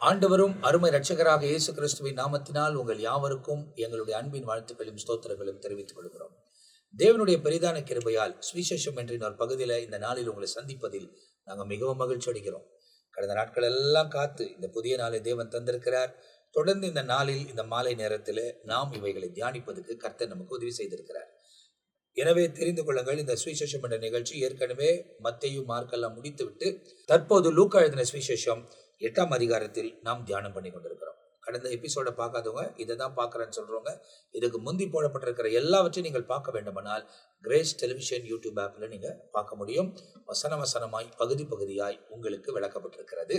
ஆண்டவரும் அருமை இரட்சகராக இயேசு கிறிஸ்துவின் நாமத்தினால் உங்கள் யாவருக்கும் எங்களுடைய அன்பின் வாழ்த்துக்களையும் ஸ்தோத்திரங்களையும் தெரிவித்துக் கொள்கிறோம். தேவனுடைய பெரிதான கிருபையால் சுவிசேஷம் என்ற ஒரு பகுதியில் இந்த நாளில் உங்களை சந்திப்பதில் நாங்கள் மிகவும் மகிழ்ச்சி அடைகிறோம். கடந்த நாட்கள் எல்லாம் காத்து இந்த புதிய நாளை தேவன் தந்திருக்கிறார். தொடர்ந்து இந்த நாளில் இந்த மாலை நேரத்தில் நாம் இவைகளை தியானிப்பதற்கு கர்த்தர் நமக்கு உதவி செய்திருக்கிறார். எனவே தெரிந்து கொள்ளுங்கள், இந்த சுவிசேஷம் என்ற நிகழ்ச்சி ஏற்கனவே மத்தேயு மார்க்கெல்லாம் முடித்துவிட்டு தற்போது லூக்கா எழுதின சுவிசேஷம் 8ஆம் அதிகாரத்தில் நாம் தியானம் பண்ணி கொண்டிருக்கிறோம். கடந்த எபிசோட பார்க்காதவங்க இதை தான் பார்க்குறேன்னு சொல்கிறவங்க, இதுக்கு முந்தி போடப்பட்டிருக்கிற எல்லாவற்றையும் நீங்கள் பார்க்க வேண்டுமானால் கிரேஸ் டெலிவிஷன் யூடியூப் ஆப்பில் நீங்கள் பார்க்க முடியும். வசனமாய் பகுதி பகுதியாய் உங்களுக்கு விளக்கப்பட்டிருக்கிறது.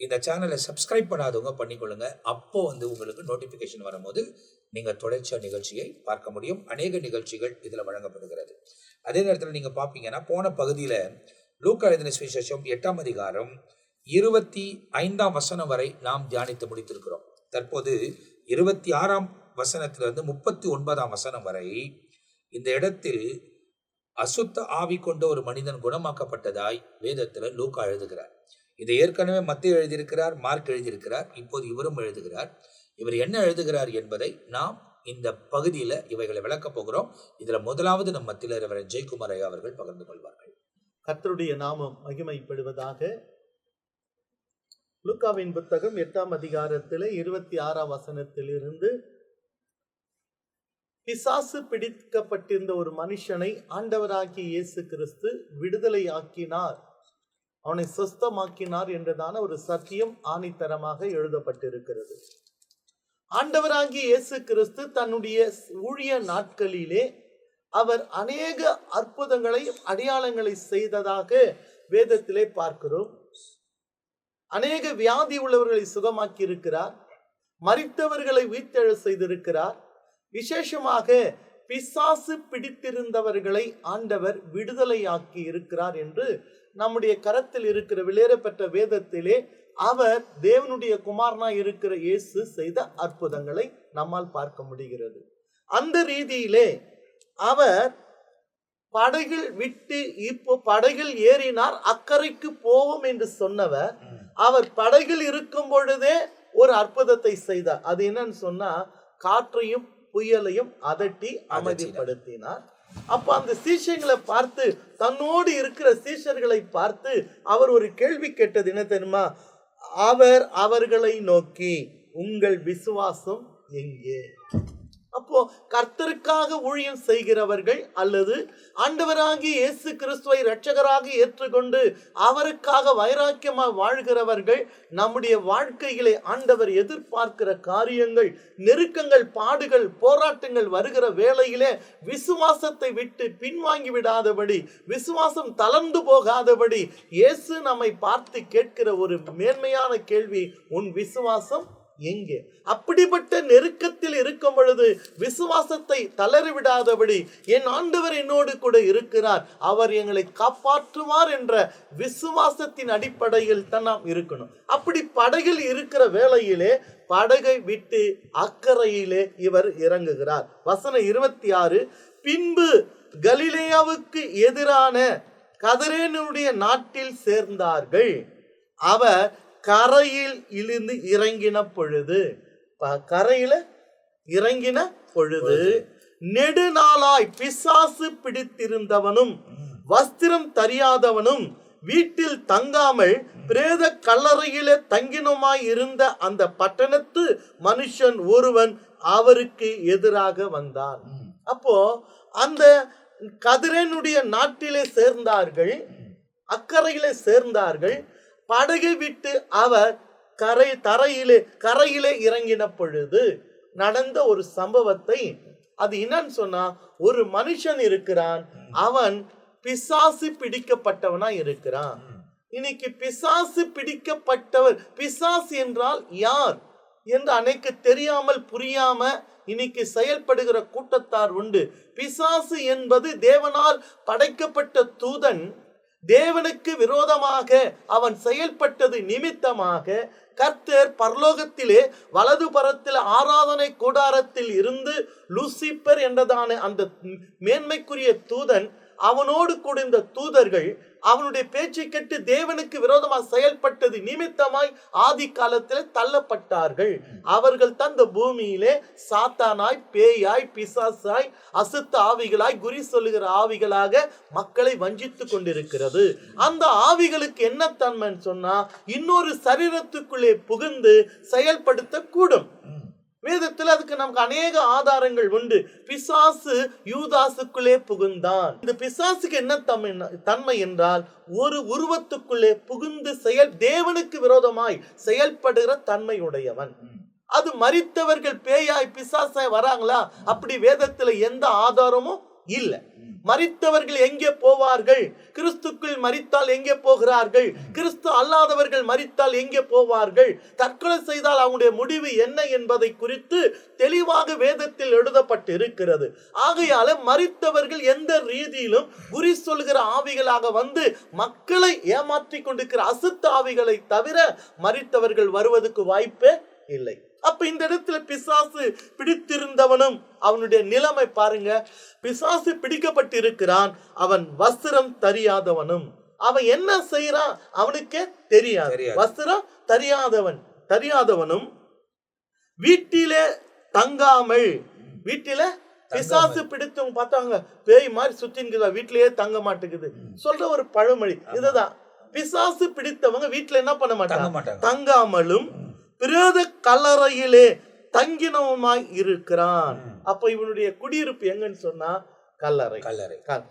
இந்த சேனலை சப்ஸ்கிரைப் பண்ணாதவங்க பண்ணிக்கொள்ளுங்க. அப்போ உங்களுக்கு நோட்டிஃபிகேஷன் வரும்போது நீங்கள் தொடர்ச்சியாக நிகழ்ச்சியை பார்க்க முடியும். அநேக நிகழ்ச்சிகள் இதில் வழங்கப்படுகிறது. அதே நேரத்தில் நீங்கள் பார்ப்பீங்கன்னா, போன பகுதியில் லூக்கா எழுதின சுவிசேஷம் 8ஆம் அதிகாரம் 25ஆம் வசனம் வரை நாம் தியானித்து முடித்திருக்கிறோம். தற்போது 26ஆம் வசனத்திலிருந்து 39ஆம் வசனம் வரை இந்த இடத்தில் அசுத்த ஆவி கொண்ட ஒரு மனிதன் குணமாக்கப்பட்டதாய் வேதத்தில் லூக்கா எழுதுகிறார். இதை ஏற்கனவே மத்தேயு எழுதியிருக்கிறார், மார்க் எழுதியிருக்கிறார், இப்போது இவரும் எழுதுகிறார். இவர் என்ன எழுதுகிறார் என்பதை நாம் இந்த பகுதியில் இவைகளை விளக்கப் போகிறோம். இதுல முதலாவது நம் மத்தியில் ரெவரண்ட் ஜெயக்குமார் ஐயா அவர்கள் பகிர்ந்து கொள்வார்கள். கர்த்தருடைய நாமம் மகிமைப்படுவதாக. லூக்காவின் புத்தகம் 8ஆம் அதிகாரத்தில் 26ஆம் வசனத்திலிருந்து, பிசாசு பிடிக்கப்பட்டிருந்த ஒரு மனுஷனை ஆண்டவராகிய இயேசு கிறிஸ்து விடுதலை ஆக்கினார், அவனை சொஸ்தமாக்கினார் என்றதான ஒரு சத்தியம் ஆணித்தரமாக எழுதப்பட்டிருக்கிறது. ஆண்டவராகிய இயேசு கிறிஸ்து தன்னுடைய ஊழிய நாட்களிலே அவர் அநேக அற்புதங்களை அடையாளங்களை செய்ததாக வேதத்திலே பார்க்கிறோம். அநேக வியாதி உள்ளவர்களை சுகமாக்கி இருக்கிறார், மரித்தவர்களை உயிர்த்தெழ செய்திருக்கிறார். விசேஷமாக பிசாசு பிடித்திருந்தவர்களை ஆண்டவர் விடுதலையாக்கி இருக்கிறார் என்று நம்முடைய கரத்தில் இருக்கிற வெளியேறப்பட்ட வேதத்திலே அவர் தேவனுடைய குமாரனாய் இருக்கிற இயேசு செய்த அற்புதங்களை நம்மால் பார்க்க முடிகிறது. அந்த ரீதியிலே அவர் படகில் விட்டு இப்போ படகில் ஏறினார், அக்கறைக்கு போவோம் என்று சொன்னவர் அவர் படகில் இருக்கும் பொழுதே ஒரு அற்புதத்தை செய்தார். அது என்னன்னு சொன்னா, காற்றையும் புயலையும் அதட்டி அமைதிப்படுத்தினார். அப்ப அந்த சீஷர்களை பார்த்து, தன்னோடு இருக்கிற சீஷர்களை பார்த்து அவர் ஒரு கேள்வி கேட்டது என்ன தெரியுமா? அவர் அவர்களை நோக்கி, உங்கள் விசுவாசம் எங்கே? அப்போ கர்த்தருக்காக ஊழியம் செய்கிறவர்கள் அல்லது ஆண்டவராகிய இயேசு கிறிஸ்துவை இரட்சகராக ஏற்றுக்கொண்டு அவருக்காக வைராக்கியமாக வாழ்கிறவர்கள், நம்முடைய வாழ்க்கையிலே ஆண்டவர் எதிர்பார்க்கிற காரியங்கள், நெருக்கங்கள், பாடுகள், போராட்டங்கள் வருகிற வேளையிலே விசுவாசத்தை விட்டு பின்வாங்கி விடாதபடி, விசுவாசம் தளர்ந்து போகாதபடி இயேசு நம்மை பார்த்து கேட்கிற ஒரு மேன்மையான கேள்வி, உன் விசுவாசம் எங்கே? அப்படிப்பட்ட நெருக்கத்தில் இருக்கும் பொழுது விசுவாசத்தை தளரவிடாதபடி, என் ஆண்டவர் என்னோடு கூட இருக்கிறார், அவர் எங்களை காப்பாற்றுவார் என்ற விசுவாசத்தின் அடிப்படையில் தான் நாம் இருக்கணும். அப்படி படகில் இருக்கிற வேளையிலே படகை விட்டு அக்கறையிலே இவர் இறங்குகிறார். வசனம் 26, பின்பு கலிலேயாவுக்கு எதிரான கதரேனுடைய நாட்டில் சேர்ந்தார்கள். அவர் கரையில் இருந்து இறங்கின பொழுது, கரையில இறங்கின பொழுது நெடுநாளாய் பிசாசு பிடித்திருந்தவனும் வஸ்திரம் தெரியாதவனும் வீட்டில் தங்காமல் பிரேத கல்லறையிலே தங்கினுமாய் இருந்த அந்த பட்டணத்து மனுஷன் ஒருவன் அவருக்கு எதிராக வந்தான். அப்போ அந்த கதிரேனுடைய நாட்டிலே சேர்ந்தார்கள், அக்கறையிலே சேர்ந்தார்கள். படகை விட்டு அவர் கரையிலே இறங்கின பொழுது நடந்த ஒரு சம்பவத்தை, அது என்னன்னு சொன்னா, ஒரு மனுஷன் இருக்கிறான், அவன் பிசாசு பிடிக்கப்பட்டவனா இருக்கிறான். இன்னைக்கு பிசாசு பிடிக்கப்பட்டவர், பிசாசு என்றால் யார் என்று அன்னைக்கு தெரியாமல் புரியாம இன்னைக்கு செயல்படுகிற கூட்டத்தார் உண்டு. பிசாசு என்பது தேவனால் படைக்கப்பட்ட தூதன், தேவனுக்கு விரோதமாக அவன் செயல்பட்டது நிமித்தமாக கர்த்தர் பரலோகத்திலே வலது பரத்தில் ஆராதனை கூடாரத்தில் இருந்து லூசிபர் என்றதான அந்த மேன்மைக்குரிய தூதன் அவனோடு கூட இந்த தூதர்கள் அவனுடைய பேச்சை கேட்டு தேவனுக்கு விரோதமாக செயல்பட்டது நிமித்தமாய் ஆதி காலத்தில் தள்ளப்பட்டார்கள். அவர்கள் தான் இந்த பூமியிலே சாத்தானாய், பேயாய், பிசாசாய், அசுத்த ஆவிகளாய், குறி சொல்லுகிற ஆவிகளாக மக்களை வஞ்சித்து கொண்டிருக்கிறது. அந்த ஆவிகளுக்கு என்ன தன்மைன்னு சொன்னா, இன்னொரு சரீரத்துக்குள்ளே புகுந்து செயல்படுத்த கூடும். வேதத்தில் அதுக்கு நமக்கு அநேக ஆதாரங்கள் உண்டு. பிசாசு யூதாசுக்குள்ளே புகுந்தான். இந்த பிசாசுக்கு என்ன தன்மை என்றால், ஒரு உருவத்துக்குள்ளே புகுந்து தேவனுக்கு விரோதமாய் செயல்படுகிற தன்மை உடையவன். அது மரித்தவர்கள் பேயாய் பிசாசாய் வராங்களா? அப்படி வேதத்துல எந்த ஆதாரமும் இல்லை. மரித்தவர்கள் எங்கே போவார்கள்? கிறிஸ்துக்குள் மரித்தால் எங்கே போகிறார்கள்? கிறிஸ்து அல்லாதவர்கள் மரித்தால் எங்கே போவார்கள்? தற்கொலை செய்தால் அவங்களுடைய முடிவு என்ன என்பதை குறித்து தெளிவாக வேதத்தில் எழுதப்பட்டு இருக்கிறது. ஆகையால மரித்தவர்கள் எந்த ரீதியிலும் குறி சொல்கிற ஆவிகளாக வந்து மக்களை ஏமாற்றி கொண்டிருக்கிற அசுத்த ஆவிகளை தவிர மரித்தவர்கள் வருவதற்கு வாய்ப்பே இல்லை. அப்ப இந்த இடத்துல பிசாசு பிடித்திருந்தவனும் அவனுடைய நிலைமை பாருங்க. பிசாசு பிடிக்கப்பட்டிருக்கிறான். அவன் வஸ்திரம் தெரியாதவனும். அவன் என்ன செய்யறான் அவனுக்கே தெரியாது. வஸ்திரம் தெரியாதவனும் வீட்டிலே தங்காமல். வீட்டில பிசாசு பிடித்தவங்க பார்த்தாங்க, பேய் மாதிரி சுத்தின்கிறா, வீட்டிலேயே தங்க மாட்டேங்குது சொல்ற ஒரு பழமொழி இதுதான். பிசாசு பிடித்தவங்க வீட்டுல என்ன பண்ண மாட்டாங்க, தங்காமலும் பிரேத கல்லறையிலே தங்கினவமாய் இருக்கிறான். அப்ப இவனுடைய குடியிருப்பு எங்கன்னு சொன்னா கல்லறை.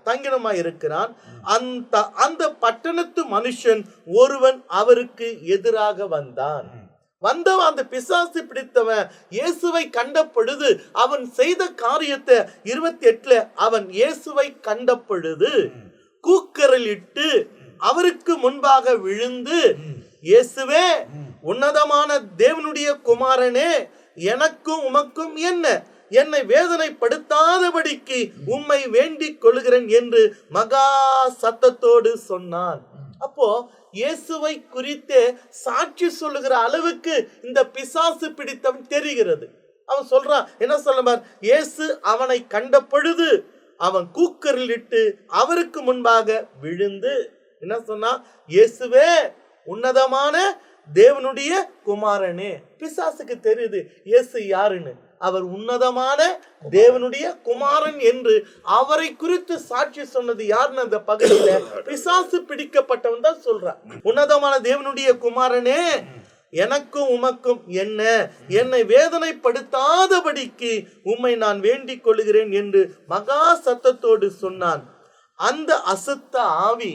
தங்கினமாய் இருக்கிறான். அந்த பட்டணத்து மனுஷன் ஒருவன் அவருக்கு எதிராக வந்தான். வந்தவன், அந்த பிசாசு பிடித்தவன் இயேசுவை கண்ட பொழுது அவன் செய்த காரியத்தை 28 அவன் இயேசுவை கண்ட பொழுது கூக்குரலிட்டு அவருக்கு முன்பாக விழுந்து, இயேசுவே, உன்னதமான தேவனுடைய குமாரனே, எனக்கும் உமக்கும் என்ன? என்னை வேதனைப்படுத்தாதபடிக்கு உம்மை வேண்டிக் கொள்கிறேன் என்று மகா சத்தத்தோடு சொன்னான். அப்போ இயேசுவை குறித்து சாட்சி சொல்லுகிற அளவுக்கு இந்த பிசாசு பிடித்தவன் தெரிகிறது. அவன் சொல்றான், என்ன சொல்ல, இயேசு அவனை கண்ட பொழுது அவன் கூக்குரலிட்டு அவருக்கு முன்பாக விழுந்து என்ன சொன்னா, இயேசுவே, உன்னதமான தேவனுடைய குமாரனே. பிசாசுக்கு தெரியுது இயேசு யாருன்னு. அவர் உன்னதமான தேவனுடைய குமாரன் என்று அவரை குறித்து சாட்சி சொன்னது யாருன்னு அந்த பகுதியில பிசாசு பிடிக்கப்பட்டவன் தான் சொல்றான். உன்னதமான தேவனுடைய குமாரனே, எனக்கும் உமக்கும் என்ன? என்னை வேதனைப்படுத்தாதபடிக்கு உம்மை நான் வேண்டிக் கொள்கிறேன் என்று மகா சத்தத்தோடு சொன்னான். அந்த அசுத்த ஆவி,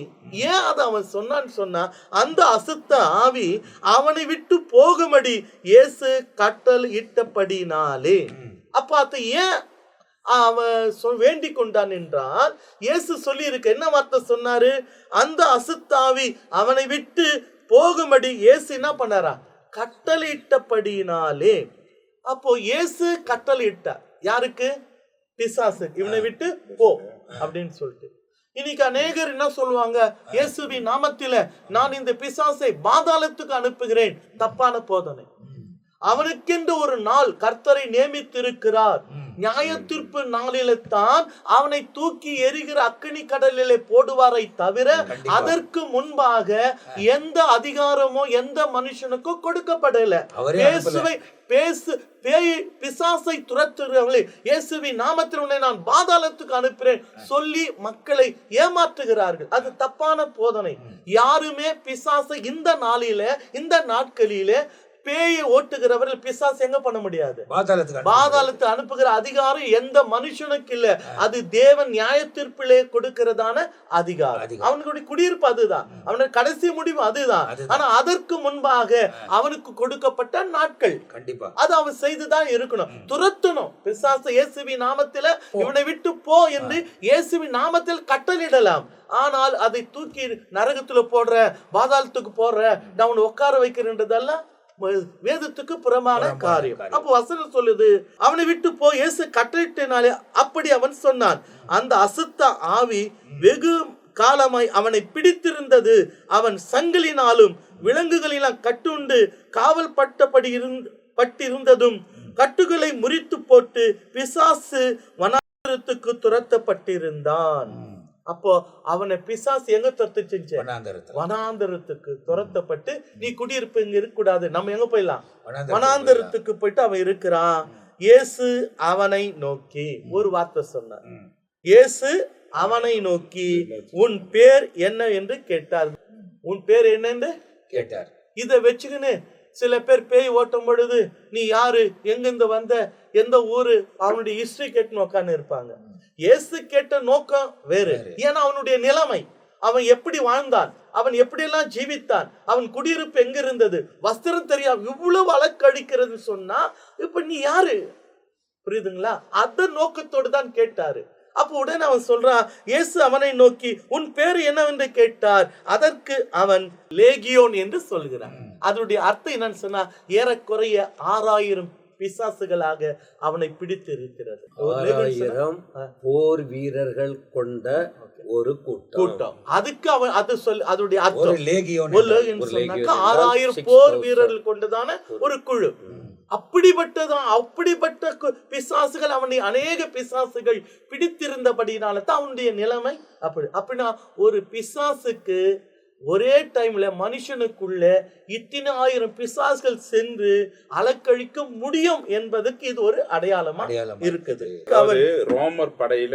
ஏன் அதை அவன் சொன்னான்னு சொன்னா, அந்த அசுத்த ஆவி அவனை விட்டு போகும்படி இயேசு கட்டளை இட்டபடினாலே. அப்ப அதை ஏன் அவன் வேண்டிக் கொண்டான் என்றால், இயேசு சொல்லி இருக்க என்ன வார்த்தை சொன்னாரு? அந்த அசுத்த ஆவி அவனை விட்டு போகும்படி இயேசு என்ன பண்ணாரா? கட்டளை இட்டபடினாலே. அப்போ இயேசு கட்டளை இட்டார். யாருக்கு? பிசாசு, இவனை விட்டு போ அப்படின்னு சொல்லிட்டு. இன்னைக்கு அநேகர் என்ன சொல்லுவாங்க, இயேசுவின் நாமத்தில நான் இந்த பிசாசை பாதாளத்துக்கு அனுப்புகிறேன். தப்பான போதனை. அவனுக்கென்று ஒரு நாள் கர்த்தரை நியமித்திருக்கிறார். நியாய தீர்ப்பு நாளில தான் அவனை தூக்கி எரிகிற அக்கினி கடலிலே போடுவாரை தவிர அதற்கு முன்பாக எந்த அதிகாரமோ எந்த மனுஷனுக்கோ கொடுக்கப்படல. பிசாசை துரத்துகிறவர்களே, இயேசுவின் நாமத்தில் உன்னை நான் பாதாளத்துக்கு அனுப்புகிறேன் சொல்லி மக்களை ஏமாற்றுகிறார்கள். அது தப்பான போதனை. யாருமே பிசாசை இந்த நாளில, இந்த நாட்களிலே பேயை ஓட்டுகிறவர்கள் பிசாசு எங்க பண்ண முடியாது, பாதாளத்துக்கு அனுப்புகிற அதிகாரம் எந்த மனுஷனுக்கு இல்ல. அது தேவன் நியாய தீர்ப்பிலே கொடுக்கிறதான அதிகாரம். அவனுடைய குடியிருப்பு அதுதான், அவனுடைய கடைசி முடிவு அதுதான். ஆனா அதற்கு முன்பாக அவனுக்கு கொடுக்கப்பட்ட நாட்கள் கண்டிப்பா அது அவன் செய்துதான் இருக்கணும். துரத்தணும். பிசாசு இயேசுவின் நாமத்தில இவனை விட்டு போ என்று இயேசுவின் நாமத்தில் கட்டளிடலாம். ஆனால் அதை தூக்கி நரகத்துல போடுற, பாதாளத்துக்கு போடுற, நான் உன்னை உட்கார வைக்கிறேன்றதெல்லாம் வேதத்துக்கு புறமான காரியம். அப்போ வசனம் சொல்லுது, அவனை விட்டு போ, இயேசு கட்டளையிட்டனாலே அப்படி அவன் சொன்னான். அந்த அசுத்த ஆவி வெகு காலமாய் அவனை பிடித்திருந்தது. அவன் சங்கிலினாலும் விலங்குகளிலும் கட்டுண்டு காவல் பட்டிருந்ததும் கட்டுகளை முறித்து போட்டு பிசாசு வனாந்தரத்துக்கு துரத்தப்பட்டிருந்தான். அப்போ அவனை பிசாசு எங்க துரத்துச்சு? வனாந்தரத்துல. வனாந்தரத்துக்கு துரத்தப்பட்டு நீ குடியிருப்பு இங்க இருக்க கூடாது, நம்ம எங்க போயிடலாம்? வனாந்தரத்துக்கு வனாந்தரத்துக்கு போயிட்டு அவன் இருக்கிறான். இயேசு அவனை நோக்கி ஒரு வார்த்தை சொன்னார். இயேசு அவனை நோக்கி உன் பேர் என்ன என்று கேட்டார். உன் பேர் என்னன்னு கேட்டார். இதை வச்சுக்கின்னு சில பேர் பேய் ஓட்டும் பொழுது நீ யாரு, எங்கிருந்து வந்த, எந்த ஊரு, அவனுடைய ஹிஸ்டரி கேட்டு உட்கார்ந்து இருப்பாங்க. இயேசு கேட்ட நோக்கம் வேறு. ஏன்னா அவனுடைய நிலைமை, அவன் எப்படி வாழ்ந்தான், அவன் எப்படியெல்லாம் ஜீவித்தான், அவன் குடியிருப்பு எங்க இருந்தது, வஸ்திரம் தெரியாது, இவ்வளவு அலக்கழிக்கிறது சொன்னா இப்ப நீ யாரு, புரியுதுங்களா? அந்த நோக்கத்தோடு தான் கேட்டாரு. அப்போ உடனே அவன் சொல்றான், இயேசு அவனை நோக்கி உன் பேர் என்னவென்று கேட்டார். அதற்கு அவன் லேகியோன் என்று சொல்கிறான். அதனுடைய அர்த்தம் என்னன்னு சொன்னா, ஏறக்குறைய 6000 பிசாசுகளாக அவனை பிடித்து இருக்கிறது. 6000 போர் வீரர்கள் கொண்ட ஒரு கூட்டம். அதுக்கு அவன் அது சொல், அதனுடைய அர்த்தம் ஒரு லேகியோன். 6000 போர் வீரர்கள் கொண்டதான ஒரு குழு. அப்படிப்பட்ட பிசாசுகள் அவனை அநேக பிசாசுகள் பிடித்திருந்தபடினால தான் அவனுடைய நிலைமை அப்படி. அப்படின்னா ஒரு பிசாசுக்கு ஒரே டைம்ல மனுஷனுக்குள்ள இத்தனை 1000 பிசாசுகள் சென்று அலக்கழிக்க முடியும் என்பதற்கு இது ஒரு அடையாளமா இருக்குது. அதாவது ரோமர் படையில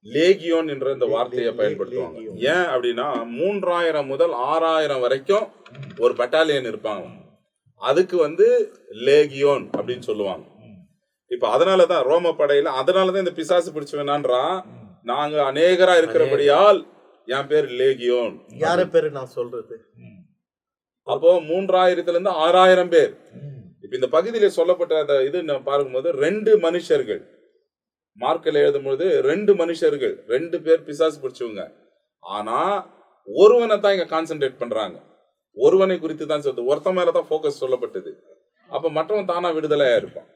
லேகியோன் என்ற இந்த வார்த்தையை பயன்படுத்துவாங்க. ஏன் அப்படின்னா 3000 முதல் 6000 வரைக்கும் ஒரு பட்டாலியன் இருப்பாங்க. அதுக்கு லேகியோன் அப்படின்னு சொல்லுவாங்க. இப்ப அதனாலதான் ரோம படையில அதனாலதான் இந்த பிசாசு பிடிச்சு வேணான்றான், நாங்க அநேகரா இருக்கிறபடியால் என் பேர் லேகியோன். யார பேரு நான் சொல்றது? அப்போ 3000 இருந்து 6000 பேர். இப்ப இந்த பகுதியில சொல்லப்பட்ட இது நான் பார்க்கும்போது 2 மனுஷர்கள், மார்க்கில் எழுதும்போது 2 மனுஷர்கள், 2 பேர் பிசாசு பிடிச்சவங்க. ஆனா ஒருவனை தான் இங்க கான்சென்ட்ரேட் பண்றாங்க, ஒருவனை குறித்து தான் சொல்லுது, ஒருத்தன் மேலதான் போக்கஸ் சொல்லப்பட்டது. அப்ப மற்றவன் தானா விடுதலையா இருப்பான்.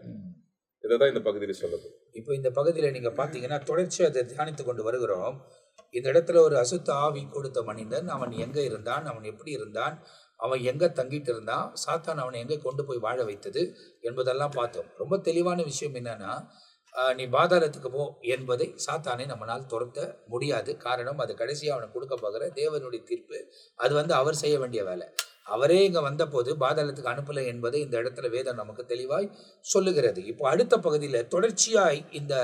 இதான் இந்த பகுதியில சொல்லுது. இப்போ இந்த பகுதியில நீங்க பாத்தீங்கன்னா தொடர்ச்சி அதை தியானித்து கொண்டு வருகிறோம். இந்த இடத்துல ஒரு அசுத்த ஆவி கொடுத்த மனிதன், அவன் எங்க இருந்தான், அவன் எப்படி இருந்தான், அவன் எங்க தங்கிட்டு இருந்தான், சாத்தான் அவனை எங்க கொண்டு போய் வாழ வைத்தது என்பதெல்லாம் பார்த்தோம். ரொம்ப தெளிவான விஷயம் என்னன்னா, நீ பாதாளத்துக்கு போ என்பதை சாத்தானை நம்மளால் துரத்த முடியாது. காரணம், அது கடைசியாக அவனை கொடுக்க போகிற தேவனுடைய தீர்ப்பு. அது அவர் செய்ய வேண்டிய வேலை. அவரே இங்கே வந்த போது பாதாளத்துக்கு அனுப்பலை என்பதை இந்த இடத்துல வேதம் நமக்கு தெளிவாய் சொல்லுகிறது. இப்போ அடுத்த பகுதியில் தொடர்ச்சியாய் இந்த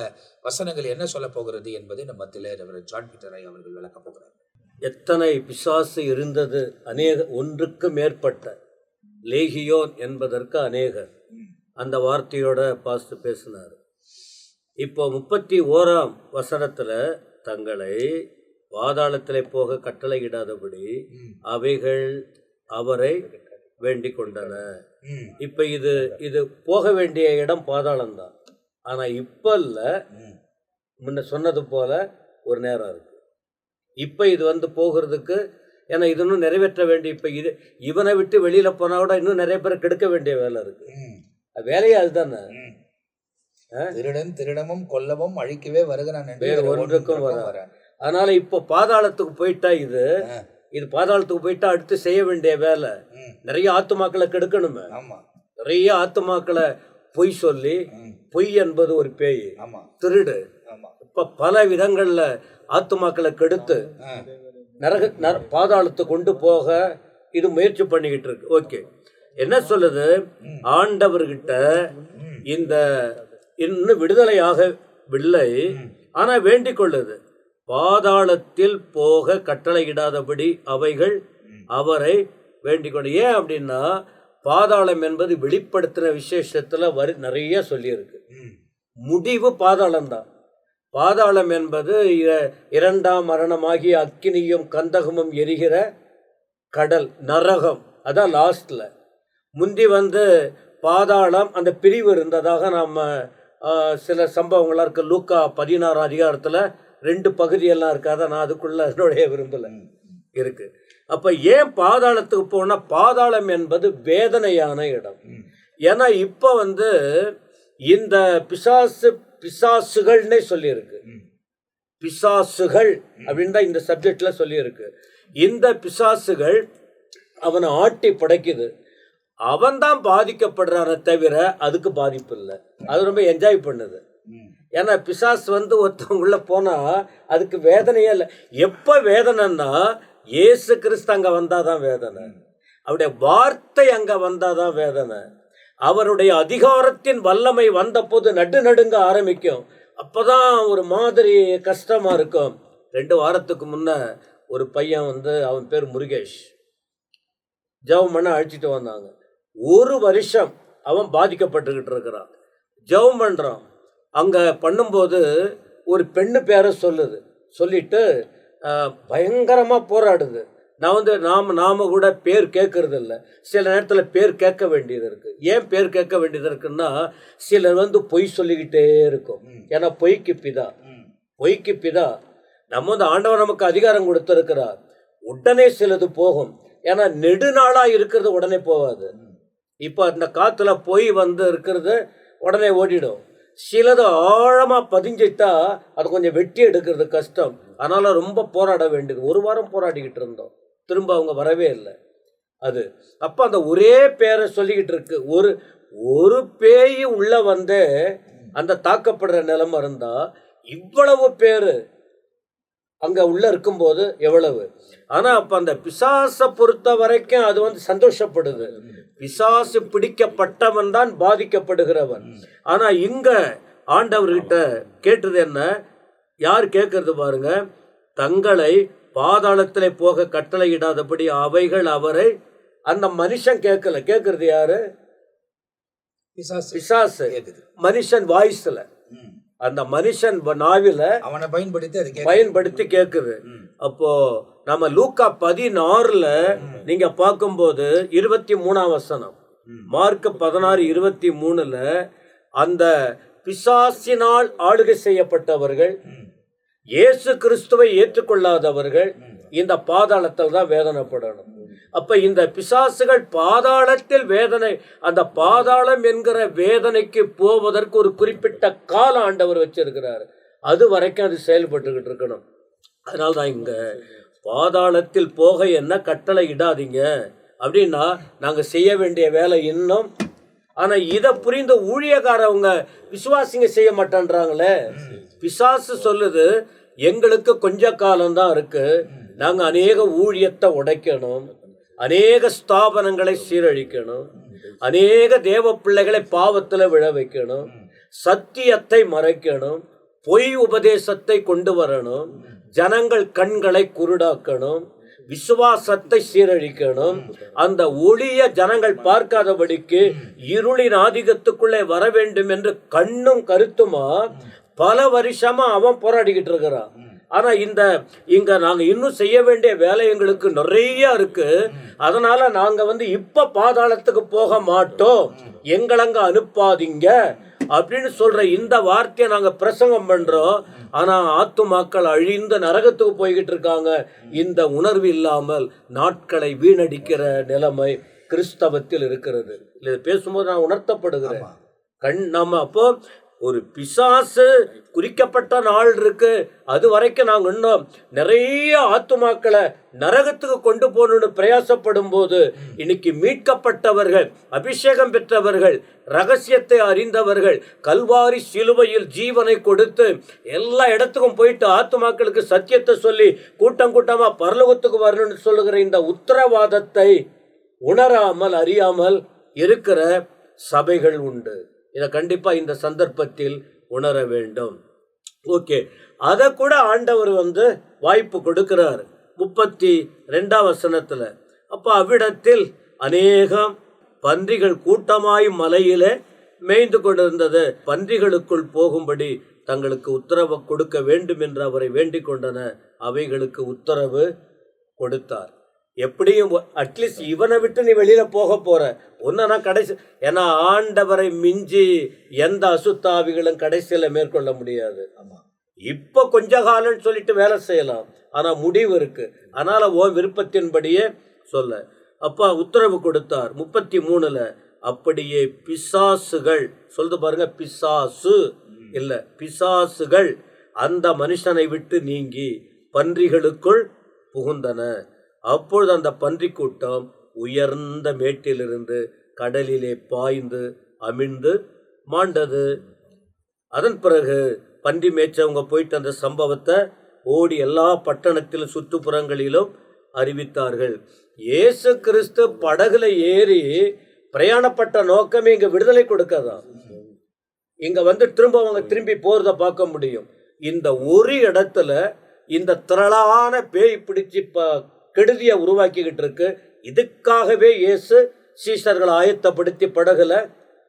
வசனங்கள் என்ன சொல்ல போகிறது என்பதை நம்ம மத்தியில் ஜான் பீட்டர் அவர்கள் விளக்க போகிறார். எத்தனை பிசாசு இருந்தது, ஒன்றுக்கு மேற்பட்ட லேகியோன் என்பதற்கு அநேகர். அந்த வார்த்தையோட பாஸ்து பேசினார். இப்போ 31ஆம் வசனத்துல தங்களை பாதாளத்திலே போக கட்டளையிடாதபடி அவைகள் அவரை வேண்டிக் கொண்டன. இப்ப இது போக வேண்டிய இடம் பாதாளம் தான். ஆனா இப்ப இல்ல, முன்ன சொன்னது போல ஒரு நேரம் இருக்கு. இப்ப இது போகிறதுக்கு, ஏன்னா இது இன்னும் நிறைவேற்ற வேண்டிய, இப்ப இவனை விட்டு வெளியில போனா கூட இன்னும் நிறைய பேரை கெடுக்க வேண்டிய வேலை இருக்கு. வேலையே அதுதானே. திருடமும் கொல்லவும் அழிக்கவே வருகிறான், ஒன்றுக்கும் வர. அதனால இப்போ பாதாளத்துக்கு போயிட்டா இது பாதாளத்துக்கு போயிட்டா அடுத்து செய்ய வேண்டிய வேலை நிறைய ஆத்துமாக்களை கெடுக்கணுமே. நிறைய ஆத்துமாக்களை பொய் சொல்லி, பொய் என்பது ஒரு பேய், திருடு, இப்ப பல விதங்கள்ல ஆத்துமாக்களை கெடுத்து பாதாளத்துக்கு கொண்டு போக இது முயற்சி பண்ணிக்கிட்டு இருக்கு. ஓகே, என்ன சொல்லுது? ஆண்டவர்கிட்ட இந்த இன்னும் விடுதலையாகவில்லை, ஆனா வேண்டிக் கொள்ளுது. பாதாளத்தில் போக கட்டளையிடாதபடி அவைகள் அவரை வேண்டிக் கொண்டு. ஏன் அப்படின்னா, பாதாளம் என்பது வெளிப்படுத்தின விசேஷத்துல நிறைய சொல்லியிருக்கு. முடிவு பாதாளம் தான். பாதாளம் என்பது 2ஆம் மரணமாகிய அக்கினியும் கந்தகமும் எரிகிற கடல், நரகம். அதான் லாஸ்ட்ல. முந்தி பாதாளம் அந்த பிரிவு இருந்ததாக நம்ம சில சம்பவங்களாக இருக்கு. லூக்கா 16 அதிகாரத்தில் 2 பகுதியெல்லாம் இருக்காத, நான் அதுக்குள்ள என்னுடைய விரும்பல இருக்கு. அப்ப ஏன் பாதாளத்துக்கு போனா, பாதாளம் என்பது வேதனையான இடம். ஏன்னா இப்ப இந்த பிசாசுகள்னே சொல்லியிருக்கு. பிசாசுகள் அப்படின்னு தான் இந்த சப்ஜெக்ட்ல சொல்லியிருக்கு. இந்த பிசாசுகள் அவனை ஆட்டி படைக்குது. அவன் தான் பாதிக்கப்படுறான தவிர அதுக்கு பாதிப்பு இல்லை. அது ரொம்ப என்ஜாய் பண்ணுது. ஏன்னா பிசாசு வந்து ஒருத்தவங்க உள்ள போனா அதுக்கு வேதனையே இல்லை. எப்ப வேதனைன்னா இயேசு கிறிஸ்து அங்க வந்தாதான் வேதனை, அவருடைய வார்த்தை அங்க வந்தாதான் வேதனை. அவருடைய அதிகாரத்தின் வல்லமை வந்த போது நடுநடுங்க ஆரம்பிக்கும். அப்பதான் ஒரு மாதிரி கஷ்டமா இருக்கும். 2 வாரத்துக்கு முன்ன ஒரு பையன் வந்து, அவன் பேர் முருகேஷ், ஜெபம் பண்ண அழைச்சிட்டு வந்தாங்க. 1 வருஷம் அவன் பாதிக்கப்பட்டுக்கிட்டு இருக்கிறான். ஜெபம் பண்றான். அங்க பண்ணும்போது ஒரு பெண்ணு பேரை சொல்லிட்டு பயங்கரமா போராடுது. நான் வந்து நாம கூட பேர் கேட்கறது இல்லை. சில நேரத்தில் பேர் கேட்க வேண்டியது இருக்கு. ஏன் பேர் கேட்க வேண்டியது இருக்குன்னா, சிலர் வந்து பொய் சொல்லிக்கிட்டே இருக்கும். ஏன்னா பொய்க்கு பிதா. நம்ம வந்து ஆண்டவர் நமக்கு அதிகாரம் கொடுத்திருக்கிறார். உடனே சிலது போகும். ஏன்னா நெடுநாளா இருக்கிறது உடனே போகாது. இப்போ அந்த காத்துல பொய் வந்து இருக்கிறது உடனே ஓடிடும். சிலது ஆழமா பதிஞ்சிட்டா அது கொஞ்சம் வெட்டி எடுக்கிறது கஷ்டம். அதனால ரொம்ப போராட வேண்டியது. 1 வாரம் போராடிக்கிட்டு இருந்தோம். திரும்ப அவங்க வரவே இல்லை. அது அப்ப அந்த ஒரே பேரை சொல்லிக்கிட்டு இருக்கு. ஒரு பேய் உள்ள வந்து அந்த தாக்கப்படுற நிலைமை இருந்தா இவ்வளவு பேரு அங்க உள்ள இருக்கும்போது எவ்வளவு. ஆனா அப்ப அந்த பிசாசை பொறுத்த வரைக்கும் அது வந்து சந்தோஷப்படுது. பிசாசு பிடிக்கப்பட்டவன் தான் பாதிக்கப்படுகிறவன். ஆனா இங்க ஆண்டவர்கிட்ட கேட்டது என்ன? யார் கேட்கறது பாருங்க, தங்களை பாதாளத்திலே போக கட்டளையிடாதபடி அவைகள் அவரை. அந்த மனுஷன் கேட்கல. கேட்கறது யாரு? பிசாசு. மனுஷன் வாய்ஸ்ல, அந்த மனுஷன் நாவில அவனை பயன்படுத்தி கேட்குது. அப்போ நம்ம லூக்கா 16 நீங்க பார்க்கும்போது 23ஆம் வசனம், மார்க் 16:23 அந்த பிசாசினால் ஆளுகை செய்யப்பட்டவர்கள், இயேசு கிறிஸ்துவை ஏற்றுக்கொள்ளாதவர்கள் இந்த பாதாளத்தில் தான் வேதனைப்படணும். அப்ப இந்த பிசாசுகள் பாதாளத்தில் வேதனை, அந்த பாதாளம் என்கிற வேதனைக்கு போவதற்கு ஒரு குறிப்பிட்ட கால ஆண்டவர் வச்சிருக்கிறார். அது வரைக்கும் அது செயல்பட்டுக்கிட்டு இருக்கணும். அதனால்தான் இங்க பாதாளத்தில் போக என்ன கட்டளை இடாதீங்க அப்படின்னா, நாங்க செய்ய வேண்டிய வேலை இன்னும். ஆனா இதை புரிந்த ஊழியக்காரவங்க விசுவாசிங்க செய்ய மாட்டேன்றாங்களே. பிசாசு சொல்லுது, எங்களுக்கு கொஞ்ச காலம்தான் இருக்கு, நாங்க அநேக ஊழியத்தை உடைக்கணும், அநேக ஸ்தாபனங்களை சீரழிக்கணும், அநேக தேவ பிள்ளைகளை பாவத்துல விழ வைக்கணும், சத்தியத்தை மறைக்கணும், பொய் உபதேசத்தை கொண்டு வரணும், ஜனங்கள் கண்களை குருடாக்கணும், விசுவாசத்தை சீரழிக்கணும், அந்த ஒளிய ஜனங்கள் பார்க்காதபடிக்கு இருளின் ஆதிக்கத்துக்குள்ளே வர வேண்டும் என்று கண்ணும் கருத்துமா பல வருஷமா அவன் போராடிக்கிட்டு இருக்கிறான். ஆனா இங்க நாங்க இன்னும் செய்ய வேண்டிய வேலை எங்களுக்கு நிறைய இருக்கு. அதனால நாங்க வந்து இப்ப பாதாளத்துக்கு போக மாட்டோம், எங்களங்க அனுப்பாதீங்க அப்படின்னு சொல்ற இந்த வார்த்தையை நாங்க பிரசங்கம் பண்றோம். ஆனா ஆத்துமாக்கள் அழிந்த நரகத்துக்கு போய்கிட்டு இருக்காங்க. இந்த உணர்வு இல்லாமல் நாட்களை வீணடிக்கிற நிலைமை கிறிஸ்தவத்தில் இருக்கிறது. இது பேசும்போது நான் உணர்த்தப்படுகிறேன். நம்ம அப்போ ஒரு பிசாசு குறிக்கப்பட்ட நாள் இருக்கு, அது வரைக்கும் நாங்க இன்னும் நிறைய ஆத்துமாக்களை நரகத்துக்கு கொண்டு போகணும்னு பிரயாசப்படும் போது, இன்னைக்கு மீட்கப்பட்டவர்கள், அபிஷேகம் பெற்றவர்கள், ரகசியத்தை அறிந்தவர்கள், கல்வாரி சிலுவையில் ஜீவனை கொடுத்து எல்லா இடத்துக்கும் போயிட்டு ஆத்துமாக்களுக்கு சத்தியத்தை சொல்லி கூட்டம் கூட்டமா பரலோகத்துக்கு வரணும்னு சொல்லுகிற இந்த உத்தரவாதத்தை உணராமல் அறியாமல் இருக்கிற சபைகள் உண்டு. இதை கண்டிப்பா இந்த சந்தர்ப்பத்தில் உணர வேண்டும். ஓகே, அதை கூட ஆண்டவர் வந்து வாய்ப்பு கொடுக்கிறார் 32ஆம் வசனத்துல. அப்ப அவ்விடத்தில் அநேகம் பன்றிகள் கூட்டமாய் மலையிலே மேய்ந்து கொண்டிருந்தது. பன்றிகளுக்குள் போகும்படி தங்களுக்கு உத்தரவு கொடுக்க வேண்டும் என்று அவரை வேண்டிக் கொண்டன. அவைகளுக்கு உத்தரவு கொடுத்தார். எப்படியும் அட்லீஸ்ட் இவனை விட்டு நீ வெளியில போக போற ஒன்னா கடைசி. ஏன்னா ஆண்டவரை மிஞ்சி எந்த அசுத்தாவிகளும் கடைசியில மேற்கொள்ள முடியாது. இப்ப கொஞ்ச காலம்னு சொல்லிட்டு வேலை செய்யலாம், ஆனா முடிவு இருக்கு. அதனால உன் விருப்பத்தின்படியே சொல்ல. அப்ப உத்தரவு கொடுத்தார் 33ல. அப்படியே பிசாசுகள் சொல்றது பாருங்க, பிசாசு இல்ல பிசாசுகள் அந்த மனுஷனை விட்டு நீங்கி பன்றிகளுக்குள் புகுந்தன. அப்பொழுது அந்த பன்றி கூட்டம் உயர்ந்த மேட்டிலிருந்து கடலிலே பாய்ந்து அமிழ்ந்து மாண்டது. அதன் பிறகு பன்றி மேய்ச்சவங்க போயிட்டு அந்த சம்பவத்தை ஓடி எல்லா பட்டணத்திலும் சுற்றுப்புறங்களிலும் அறிவித்தார்கள். இயேசு கிறிஸ்து படகுல ஏறி பிரயாணப்பட்ட நோக்கமே இங்க விடுதலை கொடுக்கதான். இங்க வந்து திரும்ப அவங்க திரும்பி போறத பார்க்க முடியும். இந்த ஒரு இடத்துல இந்த திரளான பேய் பிடிச்சி கெடுதியை உருவாக்கிக்கிட்டு இருக்கு. இதுக்காகவே இயேசு சீஷர்களை ஆயத்தப்படுத்தி படகுல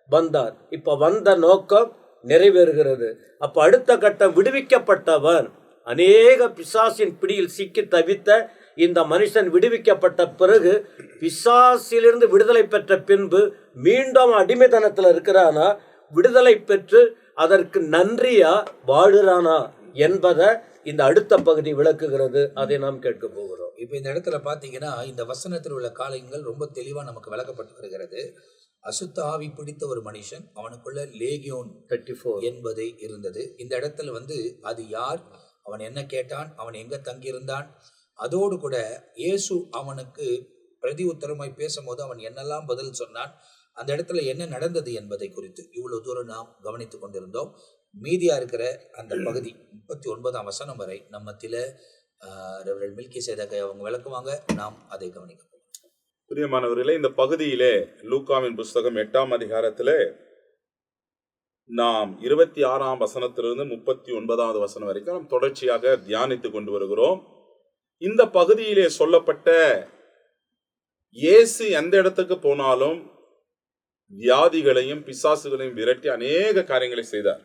வந்தார். இப்ப வந்த நோக்கம் நிறைவேறுகிறது. அப்ப அடுத்த கட்டம், விடுவிக்கப்பட்டவன், அநேக பிசாசின் பிடியில் சிக்கி தவித்த இந்த மனுஷன் விடுவிக்கப்பட்ட பிறகு, பிசாசிலிருந்து விடுதலை பெற்ற பின்பு மீண்டும் அடிமைத்தனத்தில் இருக்கிறானா, விடுதலை பெற்று அதற்கு நன்றியா வாழுறானா என்பதை இந்த அடுத்த பகுதி விளக்குகிறது. அதை நாம் கேட்க போகிறோம். இப்போ இந்த இடத்துல பார்த்தீங்கன்னா, இந்த வசனத்தில் உள்ள காரியங்கள் ரொம்ப தெளிவாக நமக்கு விளக்கப்பட்டு வருகிறது. அசுத்த ஆவி பிடித்த ஒரு மனுஷன், அவனுக்குள்ள லேகியோன் 34 என்பதை இருந்தது. இந்த இடத்துல வந்து அது யார், அவன் என்ன கேட்டான், அவன் எங்க தங்கியிருந்தான், அதோடு கூட இயேசு அவனுக்கு பிரதி உத்தரமாய் பேசும்போது அவன் என்னெல்லாம் பதில் சொன்னான், அந்த இடத்துல என்ன நடந்தது என்பதை குறித்து இவ்வளவு தூரம் நாம் கவனித்து கொண்டிருந்தோம். மீதியா இருக்கிற அந்த பகுதி 39ஆம் வசனம் வரை நம்மத்தில ரெவரண்ட் மில்கி சேதகை அவங்க விளக்குவாங்க. நாம் அதை கவனிக்க. பிரியமானவர்களே, இந்த பகுதியிலே லூக்காவின் புஸ்தகம் 8ஆம் அதிகாரத்திலே நாம் 26ஆம் வசனத்திலிருந்து 39வது வசனம் வரைக்கும் நாம் தொடர்ச்சியாக தியானித்து கொண்டு வருகிறோம். இந்த பகுதியிலே சொல்லப்பட்ட இயேசு எந்த இடத்துக்கு போனாலும் வியாதிகளையும் பிசாசுகளையும் விரட்டி அநேக காரியங்களை செய்தார்.